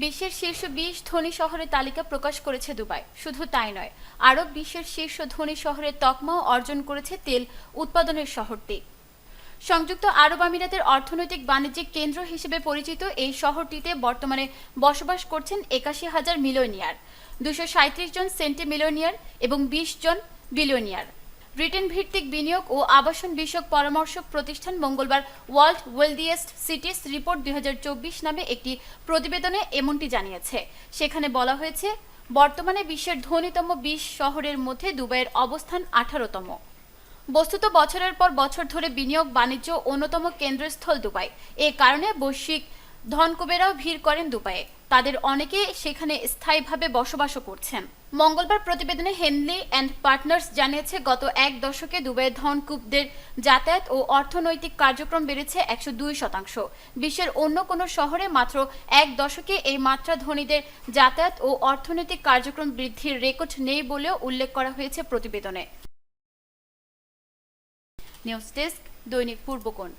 বিশ্বের শীর্ষ 20 ধনী শহরের তালিকা প্রকাশ করেছে দুবাই। শুধু তাই নয়, আরব বিশ্বের শীর্ষ ধনী শহরের তকমাও অর্জন করেছে তেল উৎপাদনের শহরটি। সংযুক্ত আরব আমিরাতের অর্থনৈতিক বাণিজ্যিক কেন্দ্র হিসেবে পরিচিত এই শহরটিতে বর্তমানে বসবাস করছেন 81,000 মিলিয়নিয়ার, 237 জন সেন্টি মিলিয়নিয়ার এবং 20 জন বিলিয়নিয়ার। ব্রিটেন ভিত্তিক বিনিয়োগ ও আবাসন বিষয়ক পরামর্শক প্রতিষ্ঠান মঙ্গলবার ওয়ার্ল্ড ওয়েলদিয়েস্ট সিটিস রিপোর্ট 2024 নামে একটি প্রতিবেদনে এমনটি জানিয়েছে। সেখানে বলা হয়েছে, বর্তমানে বিশ্বের ধনীতম 20 শহরের মধ্যে দুবাইয়ের অবস্থান 18তম। বস্তুত বছরের পর বছর ধরে বিনিয়োগ বাণিজ্য অন্যতম কেন্দ্রস্থল দুবাই। এ কারণে বৈশ্বিক ধনকুবেরাও ভিড় করেন দুবাইয়ে। তাদের অনেকে সেখানে স্থায়ীভাবে বসবাসও করছেন। মঙ্গলবার প্রতিবেদনে হেনলি অ্যান্ড পার্টনার্স জানিয়েছে, গত এক দশকে দুবাইয়ের ধনকুবদের যাতায়াত ও অর্থনৈতিক কার্যক্রম বেড়েছে 102%। বিশ্বের অন্য কোনো শহরে মাত্র এক দশকে এই মাত্রা ধনীদের যাতায়াত ও অর্থনৈতিক কার্যক্রম বৃদ্ধির রেকর্ড নেই বলেও উল্লেখ করা হয়েছে প্রতিবেদনে। নিউজ ডেস্ক, দৈনিক পূর্বকোণ।